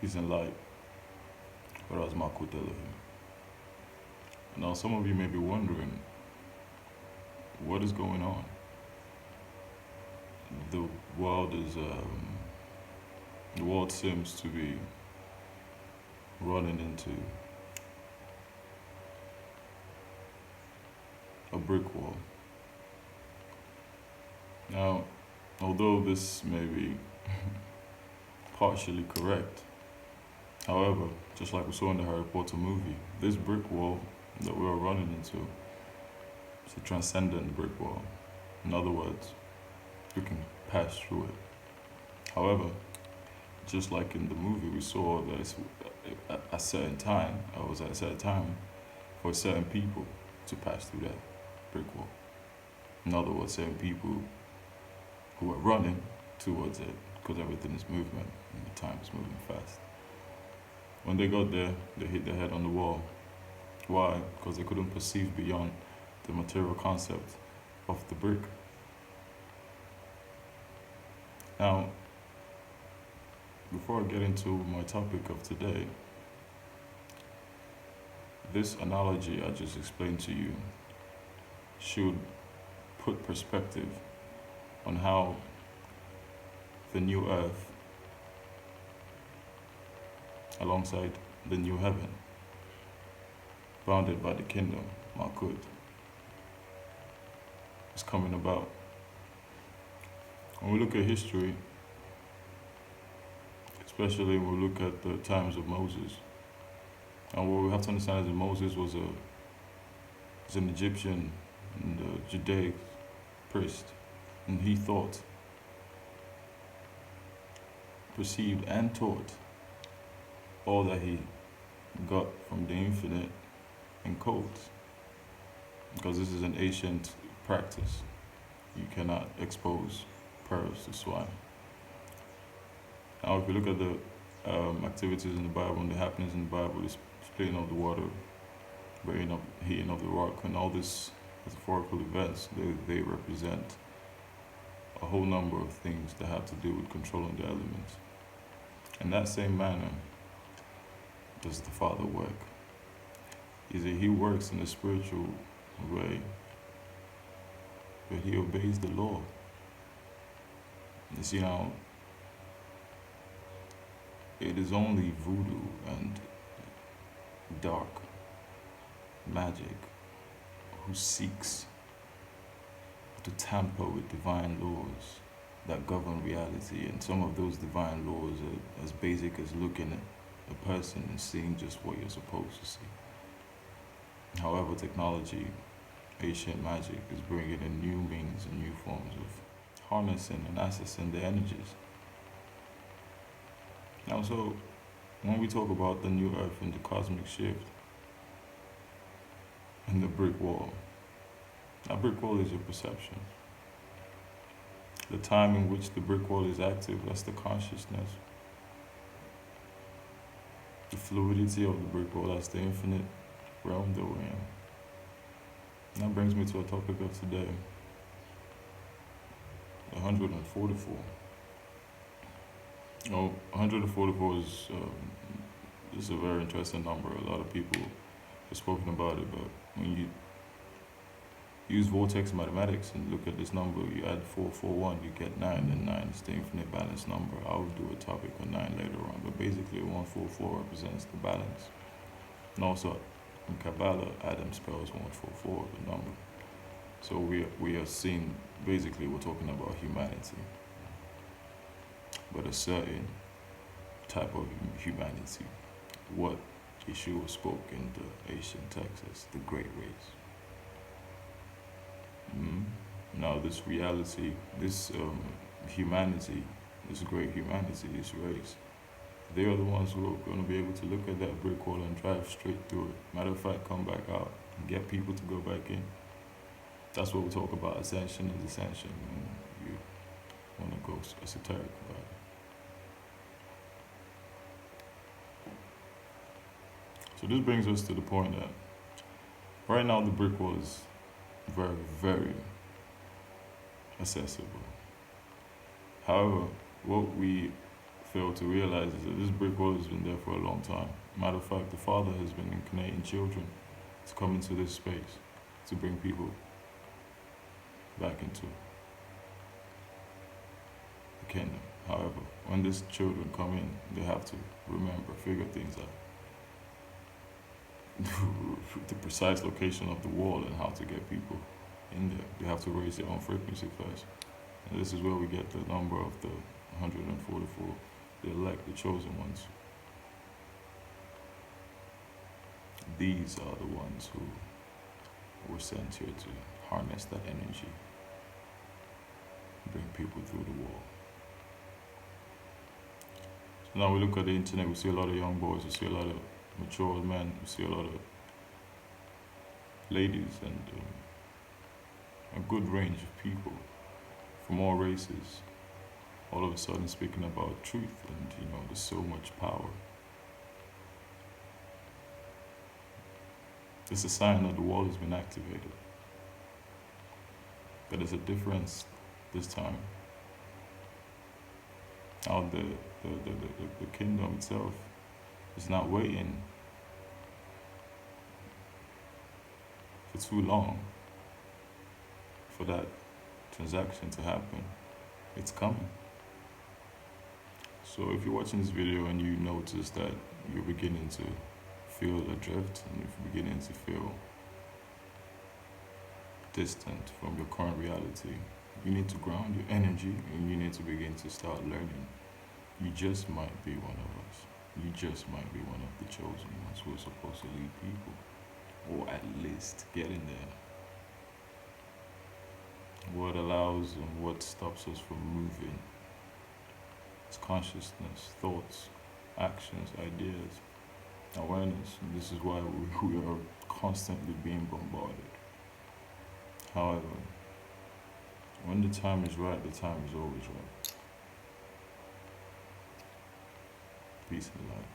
Peace and light. RaZ MaLKut eLoHiM. Now, some of you may be wondering, what is going on? The world is, the world seems to be running into a brick wall. Now, although this may be partially correct, however, just like we saw in the Harry Potter movie, this brick wall that we are running into is a transcendent brick wall. In other words, you can pass through it. However, just like in the movie, we saw that it's at a certain time, or was at a certain time, for certain people to pass through that brick wall. In other words, certain people who are running towards it, because everything is movement and the time is moving fast. When they got there, they hit their head on the wall. Why? Because they couldn't perceive beyond the material concept of the brick. Now, before I get into my topic of today, this analogy I just explained to you should put perspective on how the new earth alongside the new heaven, bounded by the kingdom, Malkut, is coming about. When we look at history, especially when we look at the times of Moses, and what we have to understand is that Moses was an Egyptian and a Judaic priest, and he thought, perceived and taught all that he got from the infinite in codes, because this is an ancient practice. You cannot expose pearls to swine. Now, if you look at the activities in the Bible and the happenings in the Bible, the splitting of the water, burning up, heating of the rock, and all these metaphorical events, they represent a whole number of things that have to do with controlling the elements. In that same manner, does the Father work? Is that he works in a spiritual way, but he obeys the law. You see now, it is only voodoo and dark magic who seeks to tamper with divine laws that govern reality, and some of those divine laws are as basic as looking at a person and seeing just what you're supposed to see. However, technology, ancient magic, is bringing in new means and new forms of harnessing and accessing the energies. Now, so when we talk about the new earth and the cosmic shift and the brick wall, that brick wall is your perception. The time in which the brick wall is active, that's the consciousness. The fluidity of the brick wall, that's the infinite realm that we're in. And that brings me to a topic of today, 144. 144 is a very interesting number. A lot of people have spoken about it, but when you use vortex mathematics and look at this number, you add 441, you get 9, and 9 is the infinite balance number. I'll do a topic on 9 later on, but basically 144 represents the balance. And also in Kabbalah, Adam spells 144, the number. So we are seeing, basically we're talking about humanity, but a certain type of humanity, what Yeshua spoke in the ancient texts, the great race. Now this reality, this humanity, this great humanity, this race, they are the ones who are going to be able to look at that brick wall and drive straight through it. Matter of fact, come back out and get people to go back in. That's what we talk about, ascension and descension, when you want to go esoteric about it. So this brings us to the point that right now the brick wall is very, very accessible. However, what we fail to realize is that this brick wall has been there for a long time. Matter of fact, the Father has been incarnating children to come into this space to bring people back into the kingdom. However, when these children come in, they have to remember, figure things out. The precise location of the wall and how to get people in there. They have to raise their own frequency first. And this is where we get the number of the 144, the elect, the chosen ones. These are the ones who were sent here to harness that energy, bring people through the wall. So now we look at the internet, we see a lot of young boys, we see a lot of mature men, we see a lot of ladies, and a good range of people from all races, all of a sudden speaking about truth, and there's so much power. It's a sign that the wall has been activated. But there's a difference this time. Now the kingdom itself is not waiting for too long for that transaction to happen. It's coming. So if you're watching this video and you notice that you're beginning to feel adrift and you're beginning to feel distant from your current reality, you need to ground your energy and you need to begin to start learning. You just might be one of us. You just might be one of the chosen ones who are supposed to lead people, or at least get in there. What allows and what stops us from moving is consciousness, thoughts, actions, ideas, awareness. And this is why we are constantly being bombarded. However, when the time is right, the time is always right. Peace and light.